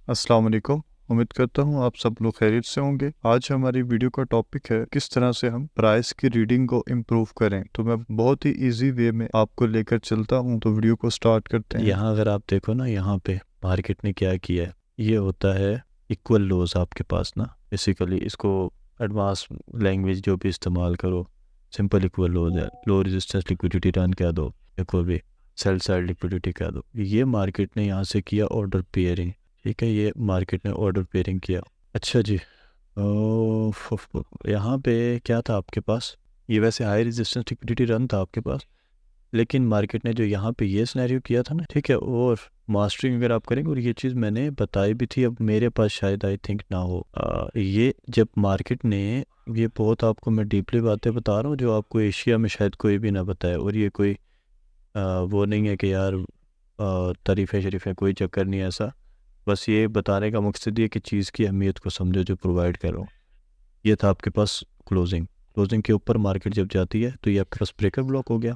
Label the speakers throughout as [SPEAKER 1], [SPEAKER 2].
[SPEAKER 1] अस्सलाम वालेकुम। उम्मीद करता हूँ आप सब लोग खैरियत से होंगे। आज हमारी वीडियो का टॉपिक है किस तरह से हम प्राइस की रीडिंग को इम्प्रूव करें। तो मैं बहुत ही इजी वे में आपको लेकर चलता हूँ, तो वीडियो को स्टार्ट करते हैं।
[SPEAKER 2] यहाँ अगर आप देखो ना, यहाँ पे मार्केट ने क्या किया है, ये होता है इक्वल लोज आपके पास ना। बेसिकली इसको एडवांस लैंग्वेज जो भी इस्तेमाल करो, सिंपल इक्वल लोज है। लो रेजिस्टेंस लिक्विडिटी टर्न कह दो, इक्वल भी सेल साइड लिक्विडिटी कह दो। ये मार्केट ने यहाँ से किया ऑर्डर पेयरिंग। ठीक है, ये मार्केट ने ऑर्डर पेयरिंग किया। अच्छा जी, यहाँ पे क्या था आपके पास, ये वैसे हाई रेजिस्टेंस लिक्विडिटी रन था आपके पास, लेकिन मार्केट ने जो यहाँ पे ये सिनेरियो किया था ना, ठीक है, और मास्टरिंग अगर आप करेंगे, और ये चीज़ मैंने बताई भी थी, अब मेरे पास शायद आई थिंक ना हो, ये जब मार्केट ने, ये बहुत आपको मैं डीपली बातें बता रहा हूँ जो आपको एशिया में शायद कोई भी ना बताए, और ये कोई वो नहीं है कि यार तारीफ़ शरीफ है, कोई चक्कर नहीं है ऐसा। बस ये बताने का मकसद ये कि चीज़ की अहमियत को समझो जो प्रोवाइड कर रहा हूँ। ये था आपके पास क्लोजिंग। क्लोजिंग के ऊपर मार्केट जब जाती है तो ये आपके पास ब्रेकर ब्लॉक हो गया,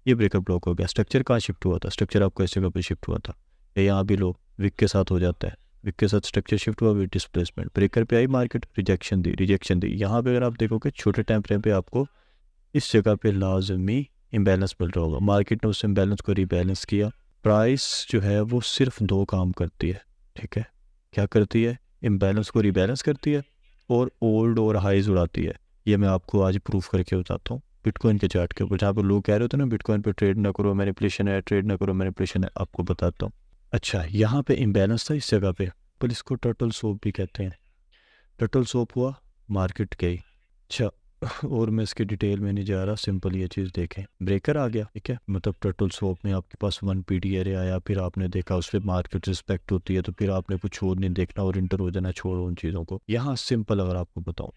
[SPEAKER 2] ये ब्रेकर ब्लॉक हो गया। स्ट्रक्चर कहाँ शिफ्ट हुआ था, स्ट्रक्चर आपको इस जगह पे शिफ्ट हुआ था, या यहाँ भी लो विक के साथ हो जाता है, विक के साथ स्ट्रक्चर शिफ्ट हुआ विद डिस्प्लेसमेंट। ब्रेकर पे आई मार्केट, रिजेक्शन दी, रिजेक्शन दी। यहाँ पे अगर आप देखोगे छोटे टाइम फ्रेम पे आपको इस जगह पे लाजमी इम्बैलेंस मिल रहा होगा। मार्केट ने उस इम्बैलेंस को रीबैलेंस किया। प्राइस जो है वो सिर्फ दो काम करती है, ठीक है। क्या करती है? इम्बैलेंस को रीबैलेंस करती है और ओल्ड और हाइज उड़ाती है। ये मैं आपको आज प्रूफ करके बताता हूँ बिटकॉइन के चार्ट के ऊपर। जहाँ पर लोग कह रहे होते हैं ना बिटकॉइन पे ट्रेड ना करो, मैनिपुलेशन है, ट्रेड ना करो, मैनिपुलेशन है, आपको बताता हूँ। अच्छा, यहाँ पे इम्बैलेंस था इस जगह पे, पर इसको टर्टल सोप भी कहते हैं। टर्टल सोप हुआ, मार्केट गई। अच्छा, और मैं इसके डिटेल में नहीं जा रहा, सिंपल ये चीज़ देखें, ब्रेकर आ गया, ठीक है, मतलब टर्टल सोप में आपके पास 1 PD एरे आया, फिर आपने देखा उस पर मार्केट रिस्पेक्ट होती है, तो फिर आपने कुछ और नहीं देखना और इंटर हो जाना, छोड़ो उन चीज़ों को। यहाँ सिंपल अगर आपको बताऊँ,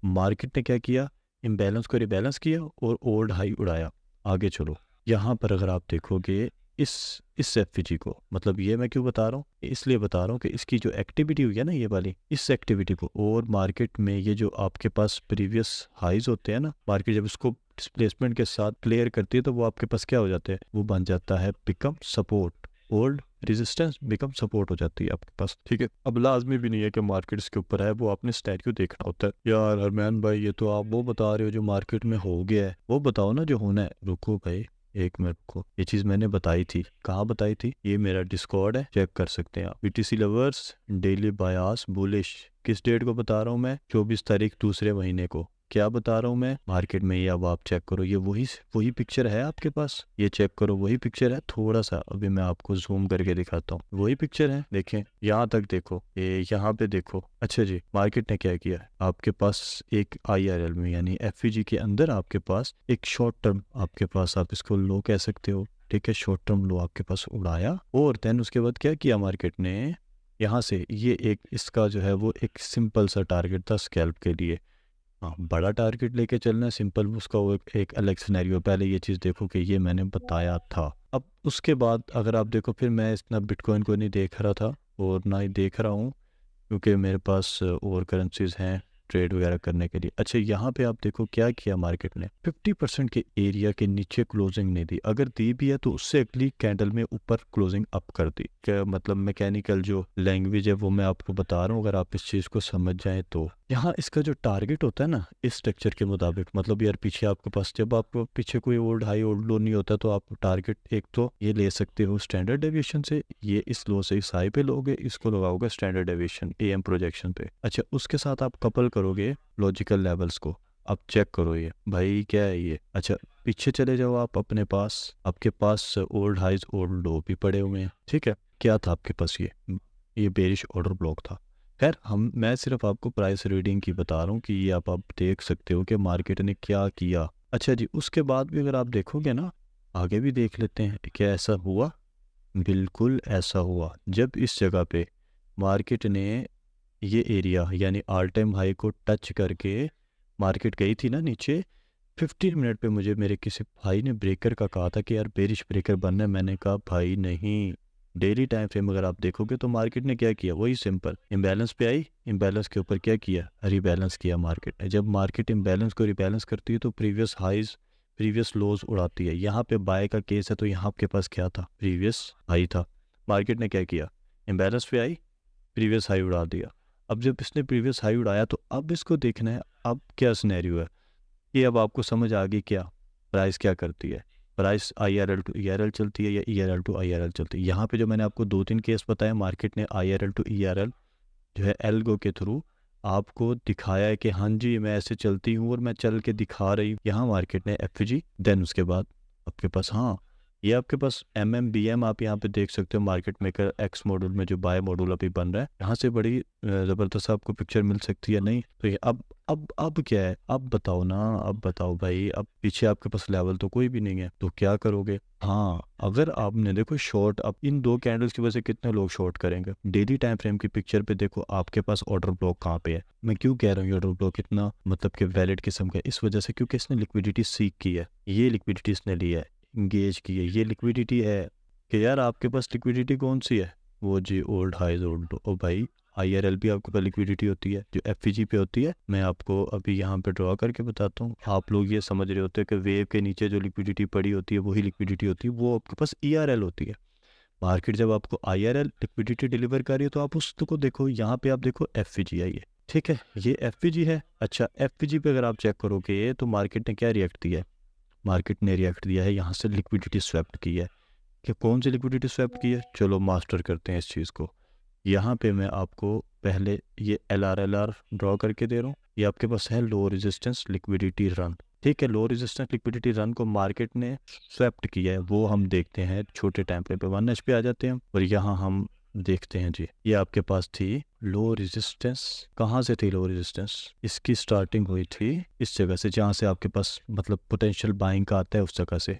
[SPEAKER 2] मार्केट ने क्या किया, इम्बैलेंस को रिबैलेंस किया और ओल्ड हाई उड़ाया। आगे चलो, यहाँ पर अगर आप देखोगे इस एफपीजी को, मतलब ये मैं क्यों बता रहा हूँ, इसलिए बता रहा हूँ कि इसकी जो एक्टिविटी हुई है ना, ये वाली, इस एक्टिविटी को, और मार्केट में ये जो आपके पास प्रीवियस हाइज होते हैं ना, मार्केट जब इसको डिस्प्लेसमेंट के साथ क्लियर करती है तो वो आपके पास क्या हो जाते हैं, वो बन जाता है become support. Old resistance become support हो जाती है आपके पास, ठीक है। अब लाजमी भी नहीं है कि मार्केट इसके ऊपर है, वो आपने स्टैट्यू देखना होता है। यार अरमान भाई, ये तो आप वो बता रहे हो जो मार्केट में हो गया है, वो बताओ ना जो होना है। रुको भाई, एक मिनट को, ये चीज़ मैंने बताई थी, कहाँ बताई थी, ये मेरा डिस्कॉर्ड है, चेक कर सकते हैं आप। BTC lovers daily bias bullish, किस डेट को बता रहा हूँ मैं, 24 तारीख दूसरे महीने को। क्या बता रहा हूँ मैं, मार्केट में, ये अब आप चेक करो, ये वही वही पिक्चर है आपके पास, ये चेक करो, वही पिक्चर है। थोड़ा सा अभी मैं आपको जूम करके दिखाता हूँ, वही पिक्चर है, देखें यहाँ तक देखो, ये यहाँ पे देखो। अच्छा जी, मार्केट ने क्या किया है, आपके पास एक IRL में यानी एफईजी के अंदर आपके पास एक शॉर्ट टर्म, आपके पास आप इसको लो कह सकते हो, ठीक है, शॉर्ट टर्म लो आपके पास उड़ाया, और देन उसके बाद क्या किया मार्केट ने, यहाँ से ये एक इसका जो है वो एक सिंपल सा टारगेट था स्कैल्प के लिए। हाँ, बड़ा टारगेट लेके चलना है, सिंपल उसका वो एक अलग सिनेरियो। पहले ये चीज़ देखो कि ये मैंने बताया था। अब उसके बाद अगर आप देखो, फिर मैं इतना बिटकॉइन को नहीं देख रहा था और ना ही देख रहा हूँ, क्योंकि मेरे पास और करेंसीज हैं ट्रेड वगैरह करने के लिए। अच्छा, यहाँ पे आप देखो क्या किया मार्केट ने, 50% के एरिया के नीचे क्लोजिंग नहीं दी, अगर दी भी है तो उससे अगली कैंडल में ऊपर क्लोजिंग अप कर दी। क्या मतलब, मैकेनिकल जो लैंग्वेज है वो मैं आपको बता रहा हूँ, अगर आप इस चीज़ को समझ जाएं तो। यहाँ इसका जो टारगेट होता है ना, इस स्ट्रक्चर के मुताबिक, मतलब यार पीछे आपके पास, जब आपको पीछे कोई ओल्ड हाई ओल्ड लो नहीं होता, तो आप टारगेट एक तो ये ले सकते हो स्टैंडर्ड डेविएशन से, ये इस लो से इस हाई पे लोगे, इसको लगाओगे स्टैंडर्ड डेविएशन AM प्रोजेक्शन पे। अच्छा, उसके साथ आप कपल करोगे लॉजिकल लेवल्स को। अब चेक करो ये भाई क्या है ये। अच्छा, पीछे चले जाओ आप अपने पास, आपके पास ओल्ड हाइज ओल्ड लो भी पड़े हुए हैं, ठीक है। क्या था आपके पास, ये बेरिश ऑर्डर ब्लॉक था। खैर, मैं सिर्फ आपको प्राइस रीडिंग की बता रहा हूँ कि ये आप देख सकते हो कि मार्केट ने क्या किया। अच्छा जी, उसके बाद भी अगर आप देखोगे ना, आगे भी देख लेते हैं क्या ऐसा हुआ। बिल्कुल ऐसा हुआ, जब इस जगह पे मार्केट ने ये एरिया यानी ऑल टाइम हाई को टच करके मार्केट गई थी ना नीचे, 15 मिनट पे मुझे मेरे किसी भाई ने ब्रेकर का कहा था कि यार बेरिश ब्रेकर बनना है। मैंने कहा भाई नहीं। डेली टाइम फ्रेम अगर आप देखोगे तो मार्केट ने क्या किया, वही सिंपल इम्बैलेंस पे आई, इम्बैलेंस के ऊपर क्या किया, रिबैलेंस किया मार्केट ने। जब मार्केट इम्बैलेंस को रिबैलेंस करती है तो प्रीवियस हाइज प्रीवियस लोज उड़ाती है। यहाँ पे बाय का केस है, तो यहाँ आपके पास क्या था, प्रीवियस हाई था। मार्केट ने क्या किया, इम्बैलेंस पे आई, प्रीवियस हाई उड़ा दिया। अब जब इसने प्रीवियस हाई उड़ाया तो अब इसको देखना है अब क्या सिनेरियो है, कि अब आपको समझ आ गई क्या प्राइस क्या करती है। प्राइस IRL टू ERL चलती है या ERL टू IRL चलती है। यहाँ पे जो मैंने आपको 2-3 केस बताया, मार्केट ने IRL टू ERL जो है एल्गो के थ्रू आपको दिखाया है कि हाँ जी मैं ऐसे चलती हूँ और मैं चल के दिखा रही हूँ। यहाँ मार्केट ने FG, देन उसके बाद आपके पास हाँ ये आपके पास MMBM आप यहाँ पे देख सकते हो, मार्केट मेकर X मॉड्यूल में जो बाय मॉड्यूल अभी बन रहा है, यहाँ से बड़ी ज़बरदस्त आपको पिक्चर मिल सकती है। नहीं तो ये अब क्या है, अब बताओ ना, अब बताओ भाई, अब पीछे आपके पास लेवल तो कोई भी नहीं है, तो क्या करोगे। हाँ अगर आपने देखो शॉर्ट, अब इन 2 कैंडल्स की वजह से कितने लोग शॉर्ट करेंगे। डेली टाइम फ्रेम की पिक्चर पे देखो आपके पास ऑर्डर ब्लॉक कहाँ पे है। मैं क्यों कह रहा हूँ ऑर्डर ब्लॉक इतना मतलब कि वैलिड किस्म का, इस वजह से क्योंकि इसने लिक्विडिटी सीख की है, ये लिक्विडिटी इसने ली है, इंगेज की है, ये लिक्विडिटी है कि यार आपके पास लिक्विडिटी कौन सी है, वो जी ओल्ड हाइज ओल्ड। ओ भाई IRL भी आपके पास लिक्विडिटी होती है जो FVG पे होती है। मैं आपको अभी यहाँ पे ड्रॉ करके बताता हूँ, आप लोग ये समझ रहे होते हैं कि वेव के नीचे जो लिक्विडिटी पड़ी होती है वही लिक्विडिटी होती है, वो आपके पास ERL होती है। मार्केट जब आपको IRL लिक्विडिटी डिलीवर कर रही है तो आप उसको देखो, यहाँ पे आप देखो FVG आई है, ठीक है ये FVG है। अच्छा FVG पे अगर आप चेक करोगे तो मार्केट ने क्या रिएक्ट दिया है, मार्केट ने रिएक्ट दिया है यहाँ से लिक्विडिटी स्वैप्ट की है। कि कौन सी लिक्विडिटी स्वैप की है, चलो मास्टर करते हैं इस चीज़ को। यहाँ पे मैं आपको पहले ये LR ड्रॉ करके दे रहा हूँ, ये आपके पास है लो रेजिस्टेंस लिक्विडिटी रन, ठीक है। लो रेजिस्टेंस लिक्विडिटी रन को मार्केट ने स्वैप्ट किया है, वो हम देखते हैं छोटे टाइम फ्रेम पे 1H पे आ जाते हैं और यहाँ हम देखते हैं जी ये आपके पास थी लो रेजिस्टेंस। कहाँ से थी लो रेजिस्टेंस, इसकी स्टार्टिंग हुई थी इस जगह से, जहाँ से आपके पास मतलब पोटेंशियल बाइंग का आता है उस जगह से,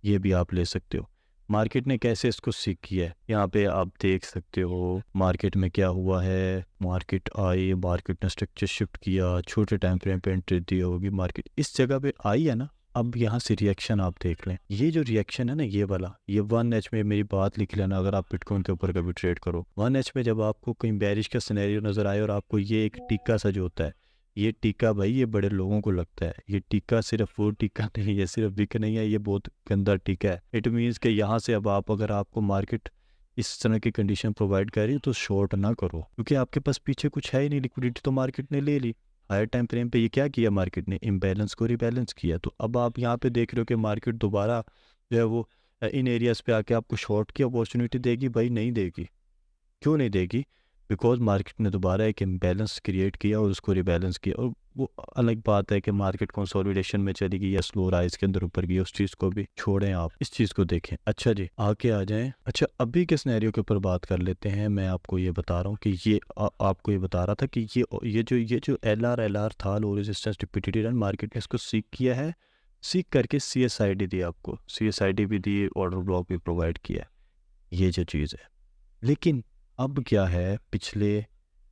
[SPEAKER 2] ये भी आप ले सकते हो। मार्केट ने कैसे इसको सीख किया है, यहाँ पे आप देख सकते हो मार्केट में क्या हुआ है। मार्केट आई, मार्केट ने स्ट्रक्चर शिफ्ट किया, छोटे टाइम फ्रेम पे एंट्री दी होगी, मार्केट इस जगह पे आई है ना। अब यहाँ से रिएक्शन आप देख लें, ये जो रिएक्शन है ना ये वाला, ये 1H में मेरी बात लिख लेना अगर आप बिटकॉइन के ऊपर कभी ट्रेड करो। 1H में जब आपको कहीं बैरिश का सिनेरियो नजर आए और आपको ये एक टीका सा जो होता है, ये टीका भाई ये बड़े लोगों को लगता है, ये टीका सिर्फ वो टीका नहीं है, सिर्फ विक नहीं है, ये बहुत गंदा टीका है। इट मीन्स कि यहाँ से अब आप अगर आपको मार्केट इस तरह की कंडीशन प्रोवाइड कर रही है तो शॉर्ट ना करो, क्योंकि आपके पास पीछे कुछ है ही नहीं, लिक्विडिटी तो मार्केट ने ले ली। हायर टाइम फ्रेम पे ये क्या किया मार्केट ने, इम्बैलेंस को रिबैलेंस किया। तो अब आप यहाँ पे देख रहे हो कि मार्केट दोबारा जो है वो इन एरियाज पे आके आपको शॉर्ट की अपॉर्चुनिटी देगी, भाई नहीं देगी। क्यों नहीं देगी, बिकॉज मार्केट ने दोबारा एक इम्बैलेंस क्रिएट किया और उसको रिबैलेंस किया। और वो अलग बात है कि मार्केट कंसोलिडेशन में चली गई या स्लो राइज के अंदर ऊपर गई, उस चीज़ को भी छोड़ें, आप इस चीज़ को देखें। अच्छा जी आके आ जाएं। अच्छा अभी के सिनेरियो के ऊपर बात कर लेते हैं। मैं आपको ये बता रहा हूँ कि ये आपको ये बता रहा था कि ये जो LR था, low resistance liquidity run, market ने इसको सीख किया है, सीख करके CSID दी, आपको CSID भी दी, ऑर्डर ब्लॉक भी प्रोवाइड किया है, ये जो चीज़ है। लेकिन अब क्या है, पिछले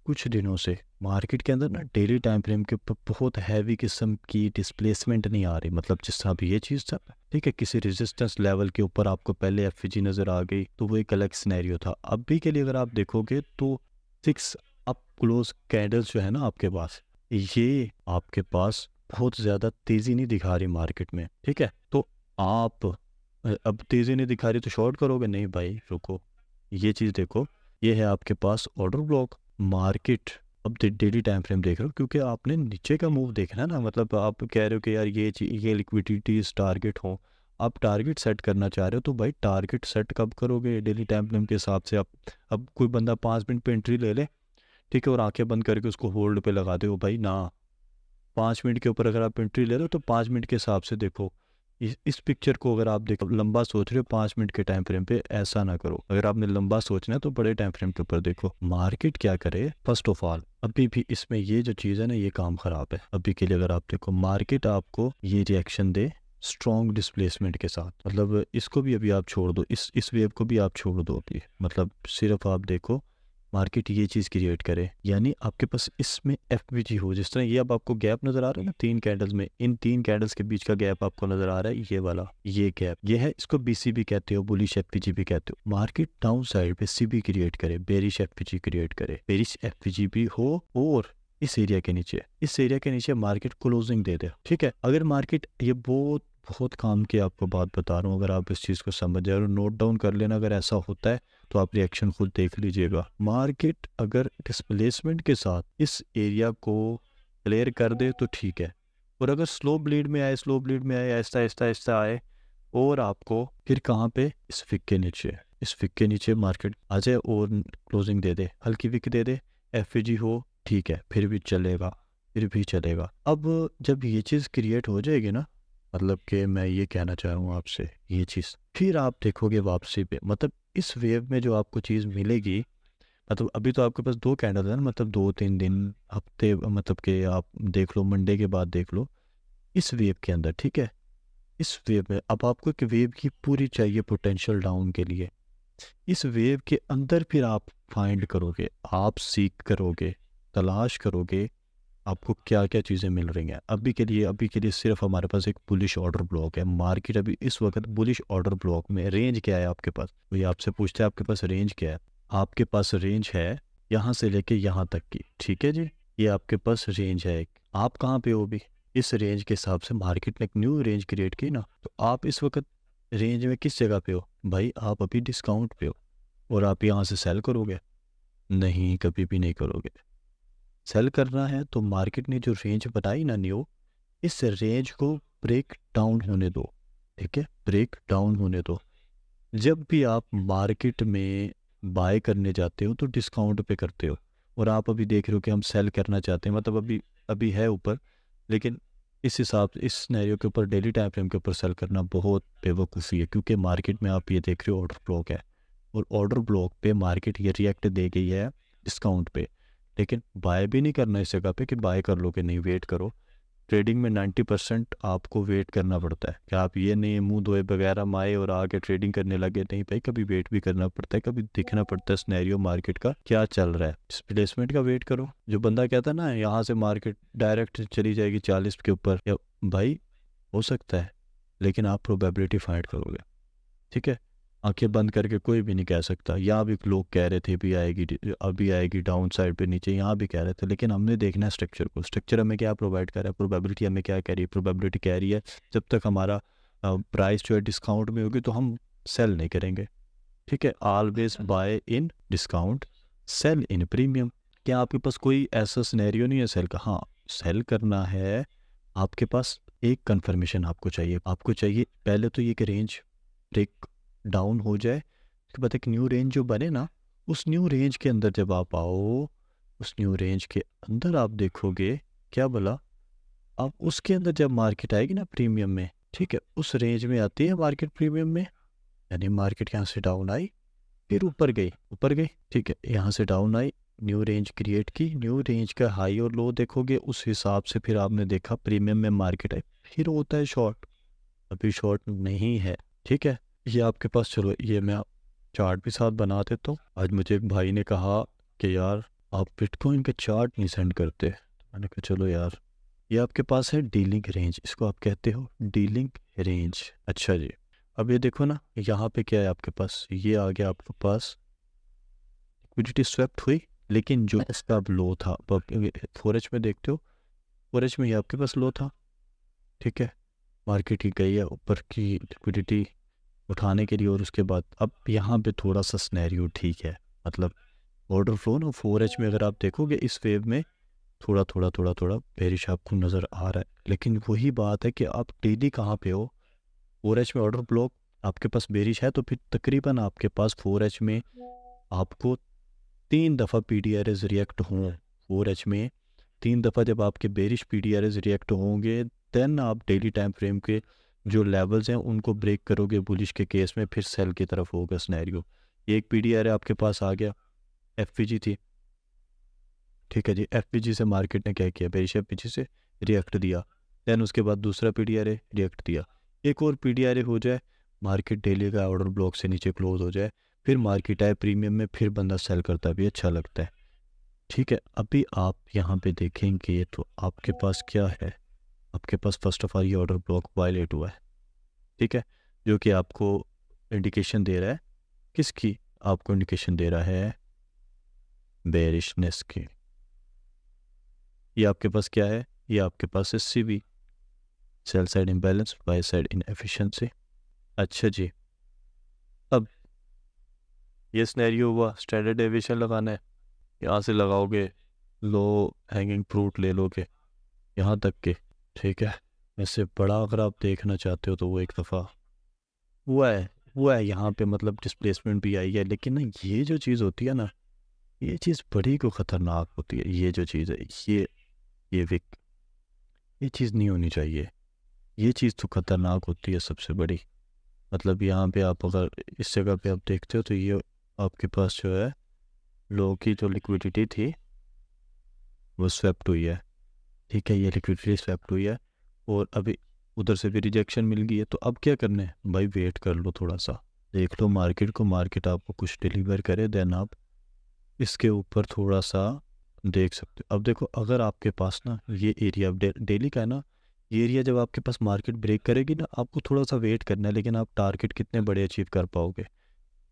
[SPEAKER 2] कुछ दिनों से मार्केट के अंदर ना डेली टाइम फ्रेम के ऊपर बहुत हैवी किस्म की डिस्प्लेसमेंट नहीं आ रही। मतलब जिस तरह भी ये चीज़ था, ठीक है, किसी रेजिस्टेंस लेवल के ऊपर आपको पहले FVG नज़र आ गई तो वो एक अलग सिनेरियो था। अभी के लिए अगर आप देखोगे तो 6 अप क्लोज कैंडल्स जो है ना आपके पास, ये आपके पास बहुत ज़्यादा तेज़ी नहीं दिखा रही मार्केट में, ठीक है। तो आप अब तेज़ी नहीं दिखा रही तो शॉर्ट करोगे, नहीं भाई रुको, ये चीज़ देखो, ये है आपके पास ऑर्डर ब्लॉक। मार्केट अब डेली टाइम फ्रेम देख रहे हो, क्योंकि आपने नीचे का मूव देखना है ना। मतलब आप कह रहे हो कि यार ये लिक्विडिटीज टारगेट हो, आप टारगेट सेट करना चाह रहे हो, तो भाई टारगेट सेट कब करोगे, डेली टाइम फ्रेम के हिसाब से। अब कोई बंदा 5 मिनट पे एंट्री ले ले, ठीक है, और आंखें बंद करके उसको होल्ड पे लगा दे, भाई ना, 5 मिनट के ऊपर अगर आप एंट्री ले रहे हो तो 5 मिनट के हिसाब से देखो। इस पिक्चर को अगर आप देखो, लंबा सोच रहे हो 5 मिनट के टाइम फ्रेम पे, ऐसा ना करो। अगर आपने लंबा सोचना है तो बड़े टाइम फ्रेम के ऊपर देखो। मार्केट क्या करे, फर्स्ट ऑफ ऑल अभी भी इसमें ये जो चीज़ है ना, ये काम खराब है अभी के लिए। अगर आप देखो मार्केट आपको ये रिएक्शन दे स्ट्रॉन्ग डिस्प्लेसमेंट के साथ, मतलब इसको भी अभी आप छोड़ दो, इस वेव को भी आप छोड़ दो अभी। मतलब सिर्फ आप देखो मार्केट ये चीज़ क्रिएट करे, यानी आपके पास इसमें FVG हो। जिस तरह ये अब आपको गैप नज़र आ रहा है ना 3 कैंडल्स में, इन 3 कैंडल्स के बीच का गैप आपको नज़र आ रहा है, ये वाला, ये गैप, ये है, इसको BC भी कहते हो, बुलिश FVG भी कहते हो। मार्केट डाउन साइड पे CB क्रिएट करे, बेरिश FVG क्रिएट करे, बेरिश FVG भी हो और इस एरिया के नीचे मार्केट क्लोजिंग दे दे, ठीक है। अगर मार्केट ये बहुत बहुत काम की आपको बात बता रहा हूँ, अगर आप इस चीज़ को समझ जाए और नोट डाउन कर लेना, अगर ऐसा होता है तो आप रिएक्शन खुद देख लीजिएगा। मार्केट अगर डिस्प्लेसमेंट के साथ इस एरिया को क्लियर कर दे तो ठीक है, और अगर स्लो ब्लीड में आए, स्लो ब्लीड में आए, आहिस्ता आहिस्ता आहिस्ता आए, और आपको फिर कहाँ पे, इस विक के नीचे, इस विक के नीचे मार्केट आ जाए और क्लोजिंग दे दे, हल्की विक दे दे, एफईजी हो, ठीक है, फिर भी चलेगा, फिर भी चलेगा। अब जब ये चीज़ क्रिएट हो जाएगी ना, मतलब कि मैं ये कहना चाह रहा हूँ आपसे ये चीज़, फिर आप देखोगे वापसी पे, मतलब इस वेव में जो आपको चीज़ मिलेगी, मतलब अभी तो आपके पास 2 कैंडल है ना, मतलब 2-3 दिन, हफ्ते, मतलब कि आप देख लो, मंडे के बाद देख लो, इस वेव के अंदर, ठीक है, इस वेव में अब आपको एक वेव की पूरी चाहिए पोटेंशियल डाउन के लिए। इस वेव के अंदर फिर आप फाइंड करोगे, आप सीख करोगे, तलाश करोगे आपको क्या क्या चीज़ें मिल रही हैं। अभी के लिए सिर्फ हमारे पास एक बुलिश ऑर्डर ब्लॉक है। मार्केट अभी इस वक्त बुलिश ऑर्डर ब्लॉक में, रेंज क्या है आपके पास, वही आपसे पूछते हैं आपके पास रेंज क्या है। आपके पास रेंज है यहाँ से लेके यहाँ तक की, ठीक है जी, ये आपके पास रेंज है एक। आप कहाँ पे हो भी, इस रेंज के हिसाब से मार्केट ने एक न्यू रेंज क्रिएट की ना, तो आप इस वक्त रेंज में किस जगह पे हो भाई, आप अभी डिस्काउंट पे हो, और आप यहाँ से सेल करोगे? नहीं, कभी भी नहीं करोगे। सेल करना है तो मार्केट ने जो रेंज बनाई ना न्यू, इस रेंज को ब्रेक डाउन होने दो, ठीक है, ब्रेक डाउन होने दो। जब भी आप मार्केट में बाय करने जाते हो तो डिस्काउंट पे करते हो, और आप अभी देख रहे हो कि हम सेल करना चाहते हैं, मतलब अभी अभी है ऊपर, लेकिन इस हिसाब से, इस सिनेरियो के ऊपर, डेली टाइम फ्रेम के ऊपर सेल करना बहुत बेवकूफ़ी है, क्योंकि मार्केट में आप ये देख रहे हो ऑर्डर ब्लॉक है, और ऑर्डर ब्लॉक पे मार्केट ये रिएक्ट दे गई है डिस्काउंट पे, लेकिन बाय भी नहीं करना इस जगह पे कि बाय कर लो, कि नहीं, वेट करो। ट्रेडिंग में 90% आपको वेट करना पड़ता है, कि आप ये नहीं मुंह धोए बगैर हम आए और आके ट्रेडिंग करने लगे, नहीं भाई, कभी वेट भी करना पड़ता है, कभी देखना पड़ता है सिनेरियो मार्केट का क्या चल रहा है, डिस्प्लेसमेंट का वेट करो। जो बंदा कहता है ना यहाँ से मार्केट डायरेक्ट चली जाएगी 40 के ऊपर, या भाई हो सकता है, लेकिन आप प्रोबेबिलिटी फाइंड करोगे, ठीक है, आंखें बंद करके कोई भी नहीं कह सकता। यहाँ भी लोग कह रहे थे भी आएगी, अभी आएगी डाउन साइड पे नीचे, यहाँ भी कह रहे थे, लेकिन हमने देखना है स्ट्रक्चर को, स्ट्रक्चर हमें क्या प्रोवाइड कर रहा है, प्रोबेबिलिटी हमें क्या कह रही है, प्रोबेबिलिटी कह रही है जब तक हमारा प्राइस जो है डिस्काउंट में होगी तो हम सेल नहीं करेंगे, ठीक है, always buy in discount, sale in premium. क्या आपके पास कोई ऐसा सिनेरियो नहीं है सेल का? हाँ, सेल करना है, आपके पास एक कंफर्मेशन आपको चाहिए पहले तो ये कि रेंज ब्रेक डाउन हो जाए, उसके बाद एक न्यू रेंज जो बने ना, उस न्यू रेंज के अंदर जब आप आओ, उस न्यू रेंज के अंदर आप देखोगे, क्या बोला, आप उसके अंदर जब मार्केट आएगी ना प्रीमियम में, ठीक है, उस रेंज में आती है मार्केट प्रीमियम में, यानी मार्केट यहाँ से डाउन आई, फिर ऊपर गई, ठीक है, यहाँ से down I, new range create की, न्यू रेंज का हाई और लो देखोगे, उस हिसाब से फिर आपने देखा प्रीमियम में मार्केट आई, फिर होता है शॉर्ट। अभी शॉर्ट नहीं है, ठीक है, ये आपके पास, चलो ये मैं चार्ट भी साथ बना देता हूँ। आज मुझे एक भाई ने कहा कि यार आप बिटकॉइन का चार्ट नहीं सेंड करते, तो मैंने कहा चलो यार, ये आपके पास है डीलिंग रेंज, इसको आप कहते हो डीलिंग रेंज। अच्छा जी, अब ये देखो ना, यहाँ पे क्या है आपके पास, ये आ गया आपके पास, लिक्विडिटी स्वेप्ट हुई, लेकिन जो इसका अब लो था, फोरेज में देखते हो, फोरेज में ये आपके पास लो था, ठीक है, मार्केट ही गई है ऊपर की लिक्विडिटी उठाने के लिए, और उसके बाद अब यहाँ पे थोड़ा सा स्नैरियो ठीक है, मतलब ऑर्डर फ्लो ना 4H में अगर आप देखोगे इस वेव में थोड़ा बेरिश आपको नज़र आ रहा है, लेकिन वही बात है कि आप डेली कहाँ पे हो, 4H में ऑर्डर ब्लॉक आपके पास बेरिश है, तो फिर तकरीबन आपके पास 4H में आपको 3 दफ़ा PDRS रिएक्ट हों, 4H में 3 दफ़ा जब आपके बेरिश PDRS रिएक्ट होंगे, देन आप डेली टाइम फ्रेम के जो लेवल्स हैं उनको ब्रेक करोगे, बुलिश के केस में फिर सेल की तरफ होगा सिनेरियो। ये एक PDR आपके पास आ गया, FPG थी, ठीक है जी, FPG से मार्केट ने क्या किया, बेरिश FPG से रिएक्ट दिया, देन उसके बाद दूसरा PDR रिएक्ट दिया, एक और PDR हो जाए, मार्केट डेली का ऑर्डर ब्लॉक से नीचे क्लोज हो जाए, फिर मार्केट आए प्रीमियम में, फिर बंदा सेल करता भी अच्छा लगता है, ठीक है। अभी आप यहाँ पे देखेंगे तो आपके पास क्या है, आपके पास फर्स्ट ऑफ ऑल ये ऑर्डर ब्लॉक वायलेट हुआ है, ठीक है, जो कि आपको इंडिकेशन दे रहा है, किसकी, आपको इंडिकेशन दे रहा है बेरिशनेस की। ये आपके पास क्या है, ये आपके पास है CV, sell side imbalance, by side inefficiency. अच्छा जी, अब ये सिनेरियो हुआ, स्टैंडर्ड डेविएशन लगाना है, यहाँ से लगाओगे लो हैंगिंग फ्रूट ले लोगे यहाँ तक के, ठीक है। इससे बड़ा अगर आप देखना चाहते हो तो वो एक दफ़ा हुआ है यहाँ पे, मतलब डिस्प्लेसमेंट भी आई है, लेकिन ना ये जो चीज़ होती है ना, ये चीज़ बड़ी को ख़तरनाक होती है। ये जो चीज़ है, ये विक, ये चीज़ नहीं होनी चाहिए। ये चीज़ तो ख़तरनाक होती है सबसे बड़ी। मतलब यहाँ पे आप अगर इस जगह पे आप देखते हो तो ये आपके पास जो है लो की जो लिक्विडिटी थी वो स्वेप्ट हुई है, ठीक है। ये लिक्विडिटी स्वेप्ट हुई है और अभी उधर से भी रिजेक्शन मिल गई है। तो अब क्या करना है भाई, वेट कर लो, थोड़ा सा देख लो मार्केट को, मार्केट आपको कुछ डिलीवर करे, देन आप इसके ऊपर थोड़ा सा देख सकते हो। अब देखो, अगर आपके पास ना ये एरिया डेली का है ना, ये एरिया जब आपके पास मार्केट ब्रेक करेगी ना, आपको थोड़ा सा वेट करना है, लेकिन आप टारगेट कितने बड़े अचीव कर पाओगे।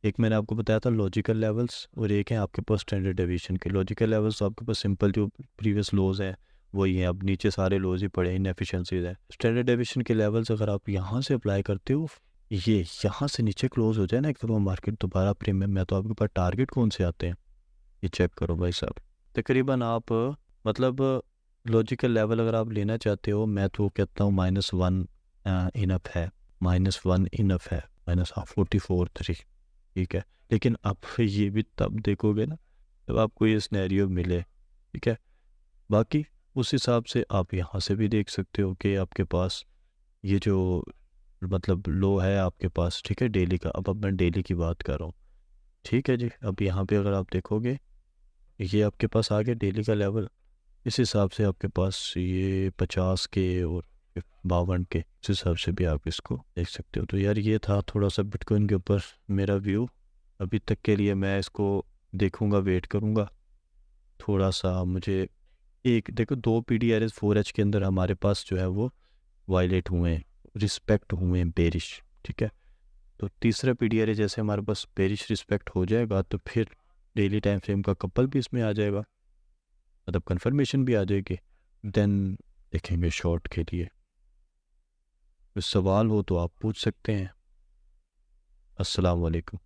[SPEAKER 2] एक मैंने आपको बताया था लॉजिकल लेवल्स, और एक है आपके पास स्टैंडर्ड डेविएशन के। लॉजिकल लेवल्स तो आपके पास सिंपल जो प्रीवियस लोज हैं वही हैं, अब नीचे सारे लोज ही पड़े, इनएफिशिएंसीज हैं। स्टैंडर्ड डेविएशन के लेवल्स अगर आप यहाँ से अप्लाई करते हो, ये यहाँ से नीचे क्लोज हो जाए ना एक दफ़ा मार्केट दोबारा प्रीमियम में, तो आपके पास टारगेट कौन से आते हैं ये चेक करो भाई साहब। तकरीबन आप मतलब लॉजिकल लेवल अगर आप लेना चाहते हो, मैं तो कहता हूँ -1 इनफ है, -1 इनफ है, -44.3, ठीक है। लेकिन आप ये भी तब देखोगे ना जब आपको ये सिनेरियो मिले, ठीक है। बाकी उस हिसाब से आप यहाँ से भी देख सकते हो कि आपके पास ये जो मतलब लो है आपके पास, ठीक है, डेली का। अब मैं डेली की बात कर रहा हूँ, ठीक है जी। अब यहाँ पे अगर आप देखोगे ये आपके पास आ गया डेली का लेवल, इस हिसाब से आपके पास ये 50 के और 52 के, इस हिसाब से भी आप इसको देख सकते हो। तो यार ये था थोड़ा सा बिटकॉइन के ऊपर मेरा व्यू। अभी तक के लिए मैं इसको देखूंगा, वेट करूंगा थोड़ा सा। मुझे एक देखो, 2 PDRS 4H के अंदर हमारे पास जो है वो वायलेट हुए हैं, रिस्पेक्ट हुए हैं बेरिश, ठीक है। तो तीसरा PDRS जैसे हमारे पास बेरिश रिस्पेक्ट हो जाएगा तो फिर डेली टाइम फ्रेम का कपल भी इसमें आ जाएगा, मतलब कंफर्मेशन भी आ जाएगी, देन देखेंगे शॉर्ट के लिए। कोई सवाल हो तो आप पूछ सकते हैं। अस्सलाम वालेकुम।